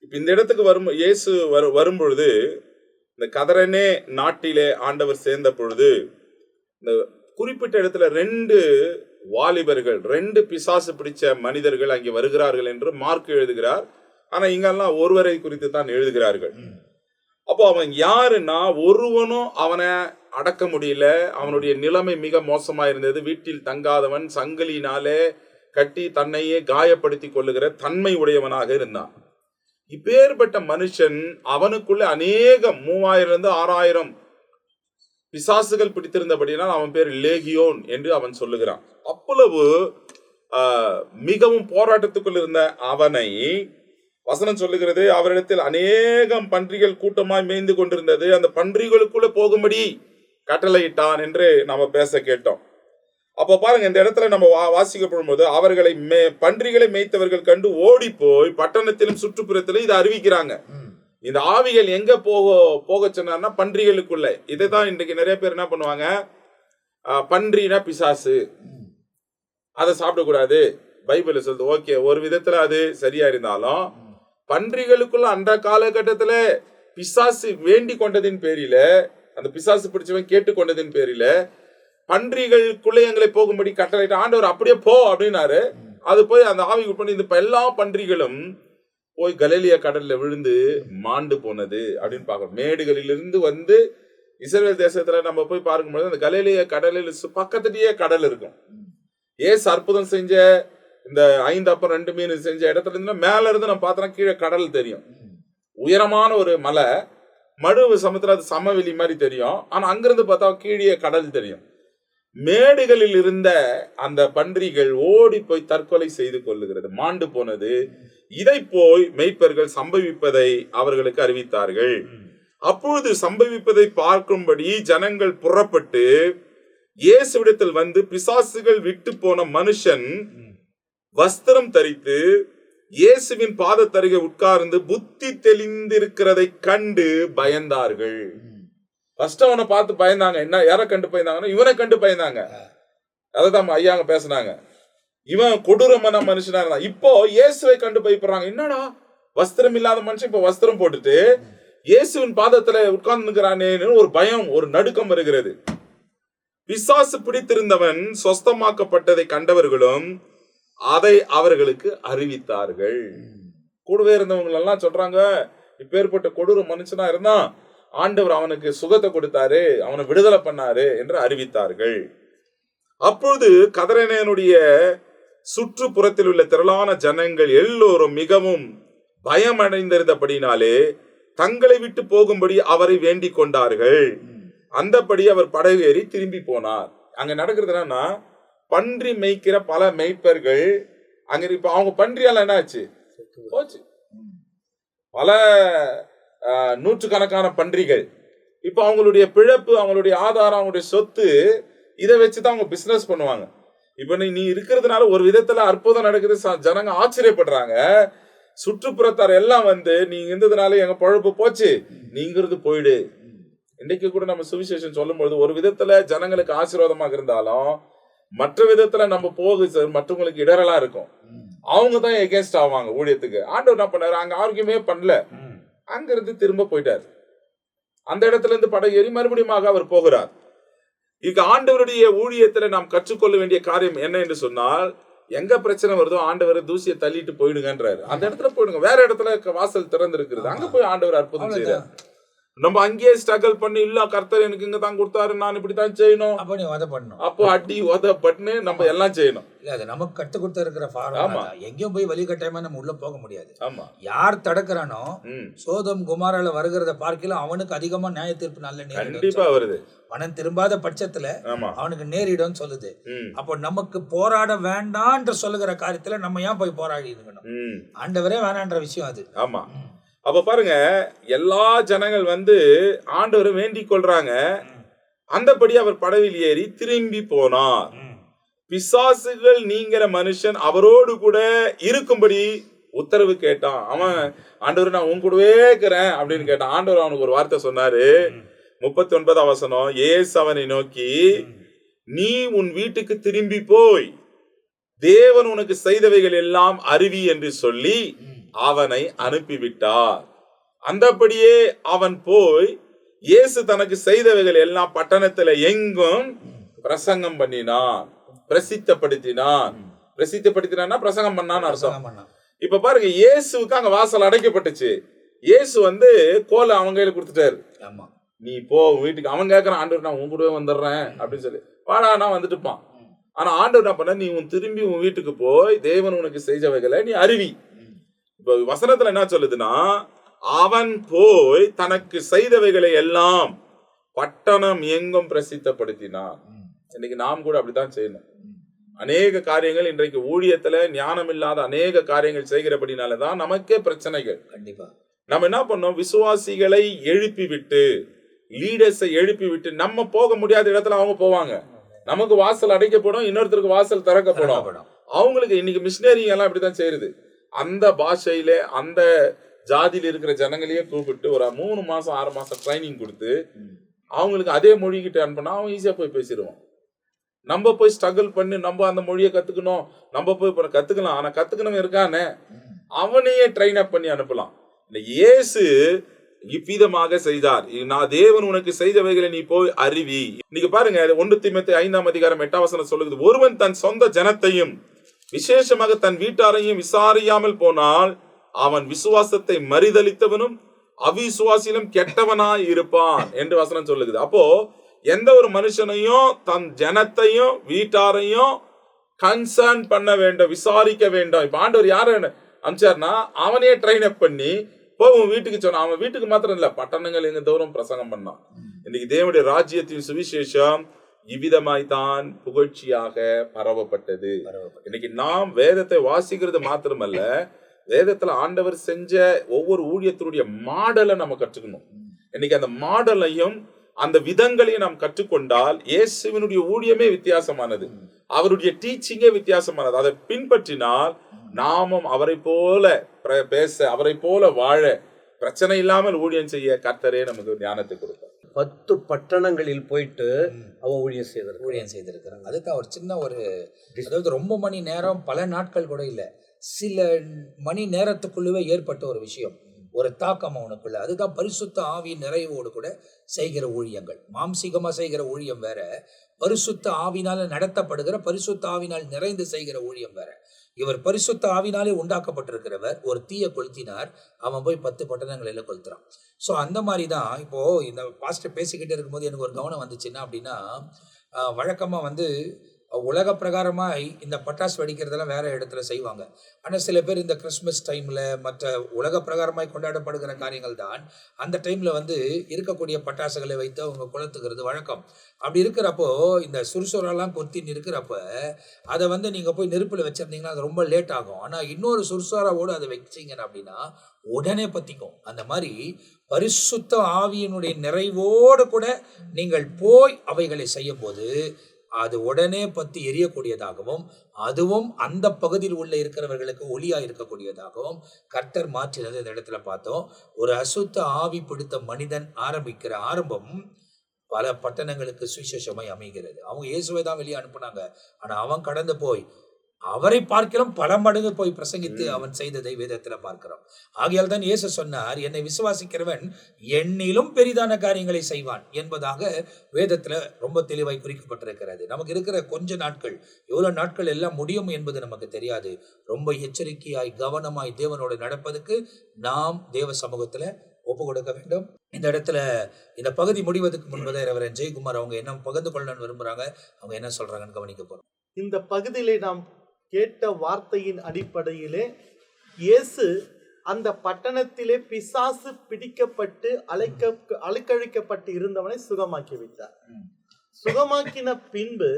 இப்ப இந்த இடத்துக்கு இயேசு வரும்பொழுது, இந்த கதரனே நாட்டிலே ஆண்டவர் சேர்ந்த பொழுது, இந்த குறிப்பிட்ட இடத்துல 2 வாலிபர்கள், 2 பிசாசு பிடிச்ச மனிதர்கள் அங்கே வருகிறார்கள் என்று மார்க் எழுதுகிறார். ஆனா இங்கெல்லாம் ஒருவரை குறித்து தான் எழுதுகிறார்கள். அப்போ அவன் யாருன்னா, ஒருவனும் அவனை அடக்க முடியல. அவனுடைய நிலைமை மிக மோசமா இருந்தது. வீட்டில் தங்காதவன், சங்கிலினாலே கட்டி தன்னையே காயப்படுத்தி கொள்ளுகிற தன்மை உடையவனாக இருந்தான். இப்பேற்பட்ட மனுஷன், அவனுக்குள்ள அநேக 3000 6000 பிசாசுகள் பிடித்திருந்தபடினால் அவன் பேர் லேகியோன் என்று அவன் சொல்லுகிறான். அவ்வளவு மிகவும் போராட்டத்துக்குள் இருந்த அவனை வசனம் சொல்லுகிறது, அவரிடத்தில் அநேகம் பன்றிகள் கூட்டமாய் மேய்ந்து கொண்டிருந்தது, அந்த பன்றிகளுக்குள்ள போகும்படி கட்டளையிட்டான் என்று நாம பேச கேட்டோம். அப்போ பாருங்க, இந்த இடத்துல நம்ம வாசிக்கப்படும் போது, அவர்களை பன்றிகளை மேய்த்தவர்கள் கண்டு ஓடி போய் பட்டணத்திலும் சுற்றுப்புறத்திலும் இதை அறிவிக்கிறாங்க. இந்த ஆவிகள் எங்க போக சொன்னா பன்றிகளுக்குள்ள. இதைதான் இன்றைக்கு நிறைய பேர் என்ன பண்ணுவாங்க, பன்றினா பிசாசு, அதை சாப்பிடக்கூடாது பைபிள் சொல்லுது. ஓகே, ஒரு விதத்துல அது சரியா இருந்தாலும், பன்றிகளுக்குள்ள அந்த காலகட்டத்துல பிசாசு வேண்டி கொண்டதின் பேரில, அந்த பிசாசு பிடிச்சவன் கேட்டுக்கொண்டதின் பேரில பன்றிகளுக்குள்ள எங்களை போகும்படி கட்டளையிட்ட ஆண்டவர். அப்படியே போ அப்படின்னாரு. அது போய் அந்த ஆவி பண்ணி இந்த எல்லா பன்றிகளும் போய் கலிலேயா கடல்ல விழுந்து மாண்டு போனது அப்படின்னு பார்க்கணும். மேடுகளிலிருந்து வந்து இஸ்ரவேல் தேசத்துல நம்ம போய் பார்க்கும்போது அந்த கலிலேயா கடலில் பக்கத்துலயே கடல் இருக்கும். ஏசு அற்புதம் செஞ்ச இந்த 5 அப்பம் 2 மீன் செஞ்ச இடத்துல இருந்து மேல இருந்து நம்ம பார்த்தோம்னா கீழே கடல் தெரியும். உயரமான ஒரு மலை, மடு சமுத்திரம், அது சமவெளி மாதிரி தெரியும். ஆனா அங்கிருந்து பார்த்தா கீழே கடல் தெரியும். மேடுகளில் இருந்த அந்த பன்றிகள் ஓடி போய் தற்கொலை செய்து கொள்ளுகிறது, மாண்டு போனது. இதை போய் மேய்ப்பர்கள் சம்பவிப்பதை அவர்களுக்கு அறிவித்தார்கள். அப்பொழுது சம்பவிப்பதை பார்க்கும்படி ஜனங்கள் புறப்பட்டு இயேசுவிடத்தில் வந்து, பிசாசுகள் விட்டு போன மனுஷன் வஸ்திரம் தரித்து இயேசுவின் பாதத்தருகே உட்கார்ந்து புத்தி தெளிந்திருக்கிறதை கண்டு பயந்தார்கள். ஃபர்ஸ்ட் அவனை பார்த்து பயந்தாங்க. என்ன, யாரை கண்டு பயந்தாங்கன்னா இவனை கண்டு பயந்தாங்க. அதான் ஐயாங்க பேசினாங்க, இவன் கொடூரமான மனுஷனா இருந்தான். இப்போ இயேசுவை கண்டு பயப்படுறாங்க. என்னடா, வஸ்திரம் இல்லாத மனுஷன் இப்ப வஸ்திரம் போட்டுட்டு இயேசுவின் பாதத்துல உட்கார்ந்துக்கிறானேன்னு ஒரு பயம், ஒரு நடுக்கம் வருகிறது. பிசாசு பிடித்திருந்தவன் சொஸ்தமாக்கப்பட்டதை கண்டவர்களும் அதை அவர்களுக்கு அறிவித்தார்கள். கூடவே இருந்தவங்க எல்லாம் சொல்றாங்க, இப்பேற்பட்ட கொடூர மனுஷனா இருந்தான், ஆண்டவர் அவனுக்கு சுகத்தை கொடுத்தாரு, அவனை விடுதலை பண்ணாரு என்று அறிவித்தார்கள். அப்பொழுது கதரேனுடைய சுற்றுப்புறத்தில் உள்ள திரளான ஜனங்கள் எல்லோரும் மிகவும் பயமடைந்திருந்தபடினாலே தங்களை விட்டு போகும்படி அவரை வேண்டிக் கொண்டார்கள். அந்தபடி அவர் படகு ஏறி திரும்பி போனார். அங்க நடக்கிறது என்னன்னா, பன்றி மேய்க்கிற பல மேய்ப்பர்கள் அங்க, இப்ப அவங்க பன்றியால என்ன ஆச்சு, போச்சு. பல நூற்றுக்கணக்கான பன்றிகள். இப்போ அவங்களுடைய பிழப்பு, அவங்களுடைய ஆதாரம், அவங்களுடைய சொத்து, இதை வச்சுதான் அவங்க பிசினஸ் பண்ணுவாங்க. இப்ப நீ இருக்கிறதுனால ஒரு விதத்துல அற்புதம் நடக்குது, ஜனங்க ஆச்சரியப்படுறாங்க. சுற்றுப்புறத்தார் எல்லாம் வந்து நீங்க இருந்ததுனால எங்க பழப்பு போச்சு, நீங்கிறது போயிடு. இன்னைக்கு கூட நம்ம சுவிசேஷம் சொல்லும்போது ஒரு விதத்துல ஜனங்களுக்கு ஆசீர்வாதமாக இருந்தாலும் மற்ற விதத்துல நம்ம மற்றவங்களுக்கு இடரலா இருக்கும். அவங்க தான் எகேன்ஸ்ட் ஆவாங்க ஊழியத்துக்கு. ஆண்டவர் என்ன பண்ணாரு, அங்க ஆரோக்கியமே பண்ணல, அங்க இருந்து திரும்ப போயிட்டார். அந்த இடத்துல இருந்து படகு ஏறி மறுபடியும் அவர் போகிறார். இங்க ஆண்டவருடைய ஊழியத்துல நாம் கற்றுக்கொள்ள வேண்டிய காரியம் என்ன என்று சொன்னால், எங்க பிரச்சனை வருதோ ஆண்டவரை தூசியை தள்ளிட்டு போயிடுங்கன்றாரு. அந்த இடத்துல போயிடுங்க. வேற இடத்துல வாசல் திறந்து இருக்கிறது, அங்க போய் ஆண்டவர் அற்புதம் செய்யறாரு. நம்ம அங்கேயே ஸ்ட்ரகிள் பண்ணி, இல்ல கர்த்தர் எனக்கு இங்க தான் கொடுத்தாரு, நான் இப்படித்தான் செய்யணும், அப்போ நீ உத பண்ணணும், அப்போ அடி உத பண்ணு நம்ம எல்லாம் செய்யணும். இல்ல அது நமக்கு கத்து கொடுத்து இருக்கிற ஃபார்முலா. எங்கேயும் போய் வழிகட்டாயமா நம்ம உள்ள போக முடியாது. ஆமா, யார் தடுக்கிறானோ சோதம் குமாரால வருகிறத பார்க்கலாம் அவனுக்கு அதிகமா நியாய தீர்ப்பு நல்ல கண்டிப்பா வருது. மனம் திரும்பாத பட்சத்துல அவனுக்கு நேரிடும் சொல்லுது. அப்போ நமக்கு போராட வேண்டான்ற சொல்லுகிற காரியத்துல நம்ம ஏன் போய் போராடி இருக்கணும்? ஆண்டவரே வேணான்ற விஷயம் அது. ஆமா, அப்ப பாருங்க, எல்லா ஜனங்கள் வந்து ஆண்டவரை வேண்டிக் கொள்றாங்க. அந்தபடி அவர் படவில் ஏறி திரும்பி போனார். பிசாசுகள் நீங்கிற மனுஷன் அவரோடு கூட இருக்கும்படி உத்தரவு கேட்டான். அவன் ஆண்டவர் நான் உன் கூடவே இருக்கிறேன் அப்படின்னு கேட்டான். ஆண்டவர் அவனுக்கு ஒரு வார்த்தை சொன்னாரு. 39ஆம் வசனம், இயேசு அவனை நோக்கி, நீ உன் வீட்டுக்கு திரும்பி போய் தேவன் உனக்கு செய்தவைகள் எல்லாம் அறிவி என்று சொல்லி அவனை அனுப்பிவிட்டார். அந்தபடியே அவன் போய் இயேசு தனக்கு செய்தவைகள் எல்லாம் பட்டணத்துல எங்கும் பிரசங்கம் பண்ணினான், பிரசித்தப்படுத்தினான். பிரசித்தப்படுத்தினா பிரசங்கம் பண்ணான்னு அர்த்தம். இப்ப பாருங்க, இயேசுக்கு அங்க வாசல் அடைக்கப்பட்டுச்சு. இயேசு வந்து கோலை அவங்க கையில கொடுத்துட்டாரு. நீ போ வீட்டுக்கு. அவன் கேட்கறான், ஆண்டவர் நான் உன் கூடவே வந்துடுறேன் அப்படின்னு சொல்லி, வாடா நான் வந்துட்டுப்பான். ஆனா ஆண்டவர் என்ன பண்ண, நீ திரும்பி உன் வீட்டுக்கு போய் தேவன் உனக்கு செய்தவைகளை நீ அறிவி. இப்ப வசனத்துல என்ன சொல்லுதுன்னா, அவன் போய் தனக்கு செய்தவைகளை எல்லாம் பட்டணம் எங்கும் பிரசித்தப்படுத்தினான். இன்னைக்கு நாம் கூட அப்படித்தான் செய்யணும். அநேக காரியங்கள் இன்றைக்கு ஊழியத்துல ஞானம் இல்லாத அநேக காரியங்கள் செய்கிறபடினாலதான் நமக்கே பிரச்சனைகள். கண்டிப்பா நம்ம என்ன பண்ணோம், விசுவாசிகளை எழுப்பி விட்டு, லீடர்ஸை எழுப்பி விட்டு, நம்ம போக முடியாத இடத்துல அவங்க போவாங்க. நமக்கு வாசல் அடைக்கப்படும், இன்னொருத்தருக்கு வாசல் திறக்கப்படும். அவங்களுக்கு இன்னைக்கு மிஷினரி எல்லாம் இப்படித்தான் செய்யுது. அந்த பாஷையில அந்த ஜாதியில இருக்கிற ஜனங்களையே கூப்பிட்டு ஒரு 3 மாசம் 6 மாசம் ட்ரைனிங் கொடுத்து அவங்களுக்கு அதே மொழி கிட்ட அனுப்பினா அவன் ஈஸியா போய் பேசிடுவான். நம்ம போய் ஸ்ட்ரகிள் பண்ணி நம்ம அந்த மொழியை கத்துக்கணும், நம்ம போய் கத்துக்கலாம். ஆனா கத்துக்கணும் இருக்கானே, அவனையே ட்ரெயின் அப் பண்ணி அனுப்பலாம். இயேசு இவ்விதமாக செய்தார். நான் தேவன் உனக்கு செய்தவைகளை நீ போய் அறிவி. இன்னைக்கு பாருங்க, 1 தீமோத்தேயு 5ஆம் அதிகாரம் 8ஆம் வசனம் சொல்லுது, ஒருவன் தன் சொந்த ஜனத்தையும் விசேஷமாக தன் வீட்டாரையும் விசாரியாமல் போனால் அவன் விசுவாசத்தை மறுதலித்தவனும் அவிசுவாசியிலும் கெட்டவனாய் இருப்பான் என்று வசனம் சொல்லுது. அப்போ எந்த ஒரு மனுஷனையும் தன் ஜனத்தையும் வீட்டாரையும் கன்சர்ன் பண்ண வேண்டும், விசாரிக்க வேண்டும். இப்ப ஆண்டவர் யார அனுப்பிச்சார்னா அவனையே ட்ரெயின் அப் பண்ணி போகும் வீட்டுக்கு சொன்னான். அவன் வீட்டுக்கு மாத்திரம் இல்ல, பட்டணங்கள் எங்க தோறும் பிரசங்கம் பண்ணான். இன்னைக்கு தேவனுடைய ராஜ்யத்தின் சுவிசேஷம் இவ்விதமாய் தான் புகழ்ச்சியாக பரவப்பட்டது. இன்னைக்கு நாம் வேதத்தை வாசிக்கிறது மாத்திரமல்ல, வேதத்துல ஆண்டவர் செஞ்ச ஒவ்வொரு ஊழியத்தினுடைய மாடலை நம்ம கற்றுக்கணும். இன்னைக்கு அந்த மாடலையும் அந்த விதங்களையும் நாம் கற்றுக்கொண்டால் இயேசுவினுடைய ஊழியமே வித்தியாசமானது, அவருடைய டீச்சிங்கே வித்தியாசமானது. அதை பின்பற்றினால் நாமும் அவரை போல பேச, அவரை போல வாழ, பிரச்சனை இல்லாமல் ஊழியம் செய்ய கர்த்தரே நமக்கு ஞானத்தை கொடுப்பார். 10 பட்டணங்களில் போயிட்டு அவன் ஊழியம் செய்திருக்கிறான். அதுக்கு அவர் சின்ன ஒரு, அதாவது ரொம்ப மணி நேரம் பல நாட்கள் கூட இல்லை, சில மணி நேரத்துக்குள்ளவே ஏற்பட்ட ஒரு விஷயம், ஒரு தாக்கம் அவனுக்குள்ள. அதுதான் பரிசுத்த ஆவி நிறைவோடு கூட செய்கிற ஊழியங்கள். மாம்சீகமா செய்கிற ஊழியம் வேற, பரிசுத்த ஆவினால நடத்தப்படுகிற, பரிசுத்த ஆவினால் நிறைந்து செய்கிற ஊழியம் வேற. இவர் பரிசுத்த ஆவினாலே உண்டாக்கப்பட்டிருக்கிறவர். ஒரு தீய கொளுத்தினார், அவன் போய் 10 பட்டணங்களில் கொளுத்துறான். ஸோ அந்த மாதிரி தான் இப்போ இந்த பாஸ்டர் பேசிக்கிட்டே இருக்கும்போது எனக்கு ஒரு கவனம் வந்துச்சுன்னா அப்படின்னா, வழக்கமாக வந்து உலக பிரகாரமாய் இந்த பட்டாசு வெடிக்கிறதெல்லாம் வேற இடத்துல செய்வாங்க. ஆனால் சில பேர் இந்த கிறிஸ்மஸ் டைமில் மற்ற உலக பிரகாரமாய் கொண்டாடப்படுகிற காரியங்கள் தான் அந்த டைமில் இருக்கக்கூடிய பட்டாசுகளை வைத்து அவங்க கொளுத்துக்கிறது வழக்கம். அப்படி இருக்கிறப்போ இந்த சுறுசுறெல்லாம் கொத்தின்னு இருக்கிறப்ப அதை நீங்கள் போய் நெருப்பில் வச்சுருந்தீங்கன்னா அது ரொம்ப லேட் ஆகும். ஆனால் இன்னொரு சுறுசுறாவோடு அதை வச்சிங்கன்னா அப்படின்னா உடனே பற்றிக்கும். அந்த மாதிரி பரிசுத்த ஆவியினுடைய நிறைவோடு கூட நீங்கள் போய் அவைகளை செய்யும் போது அது உடனே பற்றி எரியக்கூடியதாகவும் அதுவும் அந்த பகுதியில் உள்ள இருக்கிறவர்களுக்கு ஒளியாக இருக்கக்கூடியதாகவும் கர்த்தர் மாற்றினது இந்த இடத்துல பார்த்தோம். ஒரு அசுத்த ஆவி பிடித்த மனிதன் ஆரம்பிக்கிற ஆரம்பம் பல பட்டணங்களுக்கு சுவிசேஷமாய் அமைகிறது. அவங்க இயேசுவை தான் வெளியே அனுப்புனாங்க. ஆனால் அவன் கடந்து போய் அவரை பார்க்கிறோம் பல மடங்கு போய் பிரசங்கித்து அவன் செய்ததை வேதத்துல பார்க்கிறோம். ஆகையால் தான் இயேசு சொன்னார், என்னை விசுவாசிக்கிறவன் என்னிலும் பெரிதான காரியங்களை செய்வான் என்பதாக வேதத்துல ரொம்ப தெளிவாய் குறிக்கப்பட்டிருக்கிறது. நமக்கு இருக்கிற கொஞ்ச நாட்கள், எவ்வளவு நாட்கள் எல்லாம் முடியும் என்பது நமக்கு தெரியாது. ரொம்ப எச்சரிக்கையாய் கவனமாய் தேவனோடு நடப்பதுக்கு நாம் தேவ சமூகத்துல ஒப்பு கொடுக்க வேண்டும். இந்த இடத்துல இந்த பகுதி முடிவதற்கு முன்பதே ரெவரண்ட் ஜெயக்குமார் அவங்க என்ன பகிர்ந்து கொள்ளணும்னு விரும்புறாங்க, அவங்க என்ன சொல்றாங்கன்னு கவனிக்க போறோம். இந்த பகுதியிலே நாம் கேட்ட வார்த்தையின் அடிப்படையிலே இயேசு அந்த பட்டணத்திலே பிசாசு பிடிக்கப்பட்டு அலைக்கழிக்கப்பட்டு இருந்தவனை சுகமாக்கி விட்டார். சுகமாக்கின பின்பு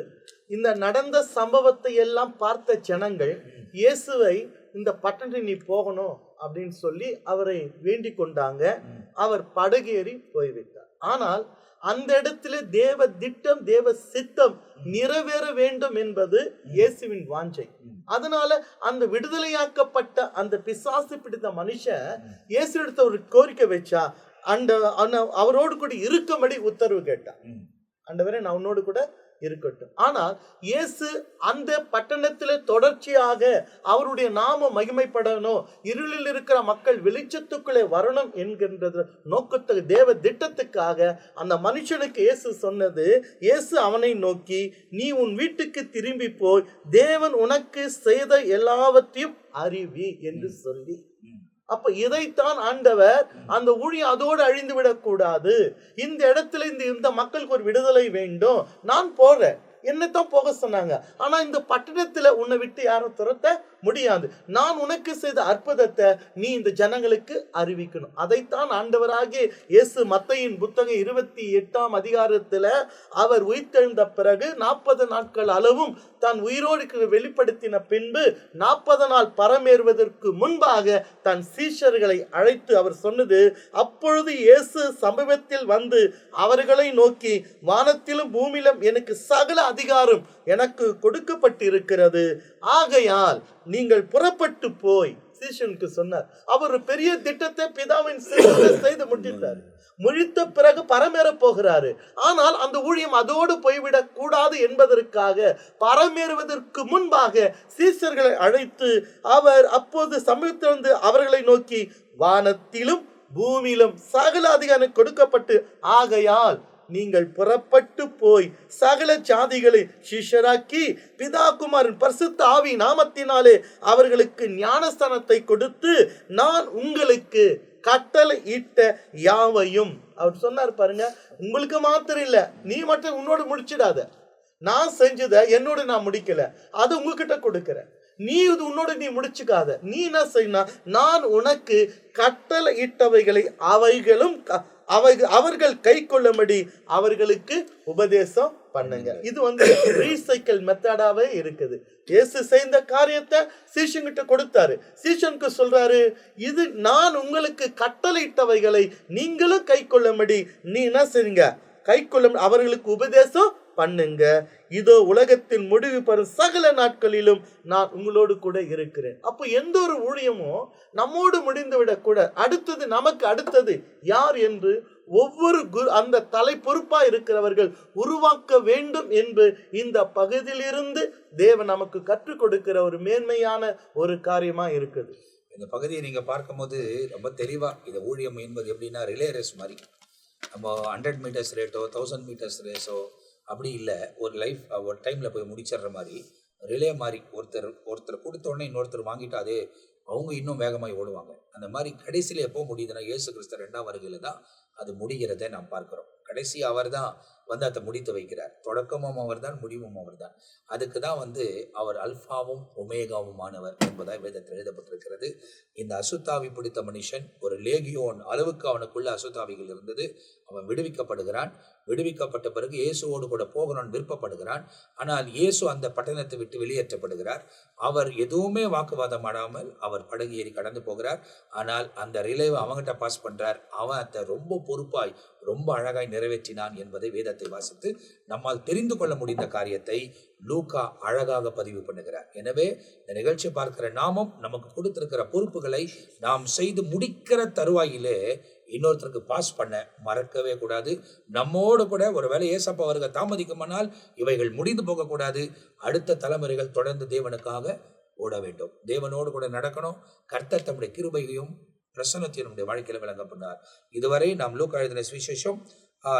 இந்த நடந்த சம்பவத்தை எல்லாம் பார்த்த ஜனங்கள் இயேசுவை இந்த பட்டணத்தில் நீ போகணும் அப்படின்னு சொல்லி அவரை வேண்டிக் கொண்டாங்க. அவர் படகேறி போய்விட்டார். ஆனால் அந்த இடத்துல தேவ திட்டம், தேவ சித்தம் நிறைவேற வேண்டும் என்பது இயேசுவின் வாஞ்சை. அதனால அந்த விடுதலையாக்கப்பட்ட அந்த பிசாசு பிடித்த மனுஷன் இயேசு எடுத்த ஒரு கோரிக்கை வச்சா அவரோடு கூட இருக்கும்படி உத்தரவு கேட்டான். ஆண்டவரே நான் உன்னோடு கூட இருக்கட்டும். ஆனால் இயேசு அந்த பட்டணத்திலே தொடர்ச்சியாக அவருடைய நாம மகிமைப்படணும், இருளில் இருக்கிற மக்கள் வெளிச்சத்துக்குள்ளே வரணும் என்கின்ற நோக்கத்துக்கு தேவ திட்டத்துக்காக அந்த மனுஷனுக்கு இயேசு சொன்னது, இயேசு அவனை நோக்கி நீ உன் வீட்டுக்கு திரும்பி போய் தேவன் உனக்கு செய்த எல்லாவற்றையும் அறிவி என்று சொல்லி. அப்ப இதைத்தான் ஆண்டவர் அந்த ஊழியம் அதோடு அழிந்து விடக்கூடாது. இந்த இடத்துல இந்த மக்களுக்கு ஒரு விடுதலை வேண்டும், நான் போறேன், என்னத்தான் போக சொன்னாங்க. ஆனா இந்த பட்டணத்துல உன்னை விட்டு யாரும் துரத்த முடியாது. நான் உனக்கு செய்த அற்புதத்தை நீ இந்த ஜனங்களுக்கு அறிவிக்கணும். அதைத்தான் ஆண்டவராகிய இயேசு மத்தேயின் புத்தகம் 28ஆம் அதிகாரத்துல அவர் உயிர்த்தெழுந்த பிறகு 40 நாட்கள் அளவும் தான் உயிரோடு வெளிப்படுத்தின பின்பு 40 நாள் பரமேறுவதற்கு முன்பாக தன் சீஷர்களை அழைத்து அவர் சொன்னது, அப்பொழுது இயேசு சம்பவத்தில் வந்து அவர்களை நோக்கி, வானத்திலும் பூமியிலும் எனக்கு சகல அதிகாரம் எனக்கு கொடுக்கப்பட்டிருக்கிறது, ஆகையால் நீங்கள் புறப்பட்டு போய் சீஷனுக்கு சொன்னார். அவர் பெரிய திட்டத்தை பிதாவின் செய்து முடித்தார். முடித்த பிறகு பரமேற போகிறாரு. ஆனால் அந்த ஊழியம் அதோடு போய்விடக் கூடாது என்பதற்காக பரமேறுவதற்கு முன்பாக சீஷர்களை அழைத்து அவர் அப்போது சமயத்திலிருந்து அவர்களை நோக்கி, வானத்திலும் பூமியிலும் சகல அதிகாரம் கொடுக்கப்பட்டு ஆகையால் நீங்கள் புறப்பட்டு போய் சகல ஜாதிகளை சிஷ்யராக்கி பிதா குமாரன் பரிசுத்த ஆவி நாமத்தினாலே அவர்களுக்கு ஞானஸ்தானத்தை கொடுத்து நான் உங்களுக்கு கட்டளை இட்ட யாவையும். அவர் சொன்னார் பாருங்க, உங்களுக்கு மாத்திரம் இல்ல, நீ மட்டும் உன்னோடு முடிச்சிடாத, நான் செஞ்சத என்னோட நான் முடிக்கல, அது உங்ககிட்ட கொடுக்கிறேன், நீ இது உன்னோட நீ முடிச்சுக்காத, நீ என்ன செய்யணும், நான் உனக்கு கட்டளை இட்டவைகளை அவைகளும் அவர்கள் கை கொள்ளும்படி அவர்களுக்கு உபதேசம் பண்ணுங்க. இது ரீசைக்கிள் மெத்தடாவே இருக்குது. இயேசு செய்த காரியத்தை சீஷன்கிட்ட கொடுத்தாரு. சீஷனுக்கு சொல்றாரு, இது நான் உங்களுக்கு கட்டளையிட்டவைகளை நீங்களும் கை கொள்ளும்படி நீ என்ன செய்யுங்க, கை கொள்ள அவர்களுக்கு உபதேசம் பண்ணுங்க. இதோ உலகத்தின் முடிவு பெறும் சகல நாட்களிலும் நான் உங்களோடு கூட இருக்கிறேன். அப்போ எந்த ஒரு ஊழியமும் நம்மோடு முடிந்து விடக்கூட, அடுத்தது நமக்கு அடுத்தது யார் என்று ஒவ்வொரு அந்த தலை பொறுப்பா இருக்கிறவர்கள் உருவாக்க வேண்டும் என்று இந்த பகுதியிலிருந்து தேவன் நமக்கு கற்றுக் கொடுக்கிற ஒரு மேன்மையான ஒரு காரியமா இருக்குது. இந்த பகுதியை நீங்க பார்க்கும்போது ரொம்ப தெளிவா இந்த ஊழியம் என்பது எப்படின்னா ரிலே ரேஸ் மாதிரி. நம்ம 100 மீட்டர்ஸ் ரேட்டோ 1000 மீட்டர்ஸ் ரேஸோ அப்படி இல்லை, ஒரு டைமில் போய் முடிச்சிடுற மாதிரி ரிலே மாதிரி. ஒருத்தர் கொடுத்த உடனே இன்னொருத்தர் வாங்கிட்டாதே அவங்க இன்னும் வேகமாக ஓடுவாங்க. அந்த மாதிரி கடைசியில் எப்போ முடியுதுன்னா இயேசு கிறிஸ்து 2ஆம் வருகையில் தான் அது முடிகிறதை நாம் பார்க்கிறோம். கடைசி அவர் தான் வந்து அதை முடித்து வைக்கிறார். தொடக்கமும் அவர்தான், முடிவும் அவர்தான். அதுக்கு தான் வந்து அவர் அல்பாவும் ஒமேகாவுமானவர் என்பதாய் வேதத்தில் எழுதப்பட்டிருக்கிறது. இந்த அசுத்தாவி பிடித்த மனுஷன் ஒரு லேகியோன் அளவுக்கு அவனுக்குள்ள அசுத்தாவிகள் இருந்தது. அவன் விடுவிக்கப்படுகிறான். விடுவிக்கப்பட்ட பிறகு இயேசுவோடு கூட போகணும்னு விருப்பப்படுகிறான். ஆனால் இயேசு அந்த பட்டணத்தை விட்டு வெளியேற்றப்படுகிறார். அவர் எதுவுமே வாக்குவாதம் ஆடாமல் அவர் படகு ஏறி கடந்து போகிறார். ஆனால் அந்த ரிலேவை அவங்ககிட்ட பாஸ் பண்றார். அவன் அதை ரொம்ப பொறுப்பாய் ரொம்ப அழகாய் நிறைவேற்றினான் என்பதை வேதத்தை வாசித்து நம்மால் தெரிந்து கொள்ள முடிந்த காரியத்தை லூக்கா அழகாக பதிவு பண்ணுகிறார். எனவே இந்த நிகழ்ச்சியை பார்க்கிற நாமும் நமக்கு கொடுத்திருக்கிற பொறுப்புகளை நாம் செய்து முடிக்கிற தருவாயிலே இன்னொருத்தருக்கு பாஸ் பண்ண மறக்கவே கூடாது. நம்மோடு கூட ஒருவேளை ஏசப்பா வருக தாமதிக்குமானால் இவைகள் முடிந்து போகக்கூடாது. அடுத்த தலைமுறைகள் தொடர்ந்து தேவனுக்காக ஓட வேண்டும். தேவனோடு கூட நடக்கணும். கர்த்தர் தம்முடைய கிருபையையும் பிரசன்னத்தையும் நம்முடைய வாழ்க்கையில் விளங்க பண்ணார். இதுவரை நாம் லூக்கா எழுதின சுவிசேஷம்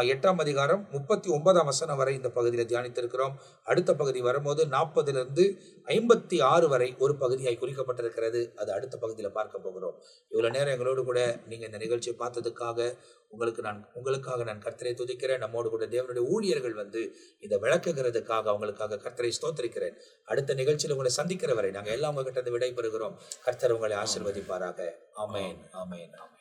8ஆம் அதிகாரம் 39ஆம் வசனம் வரை இந்த பகுதியில் தியானித்திருக்கிறோம். அடுத்த பகுதி வரும்போது 40 56 வரை ஒரு பகுதியாய் குறிக்கப்பட்டிருக்கிறது. அது அடுத்த பகுதியில் பார்க்க போகிறோம். இவ்வளவு நேரம் எங்களோடு கூட நீங்க இந்த நிகழ்ச்சியை பார்த்ததுக்காக உங்களுக்காக நான் கர்த்தரை துதிக்கிறேன். நம்மோடு கூட தேவனுடைய ஊழியர்கள் வந்து இதை விளக்குகிறதுக்காக அவங்களுக்காக கர்த்தரை ஸ்தோத்திரிக்கிறேன். அடுத்த நிகழ்ச்சியில் உங்களை சந்திக்கிற வரை நாங்கள் எல்லாம் உங்ககிட்ட விடை பெறுகிறோம். கர்த்தர் உங்களை ஆசீர்வதிப்பாராக. ஆமென், ஆமென், ஆமென்.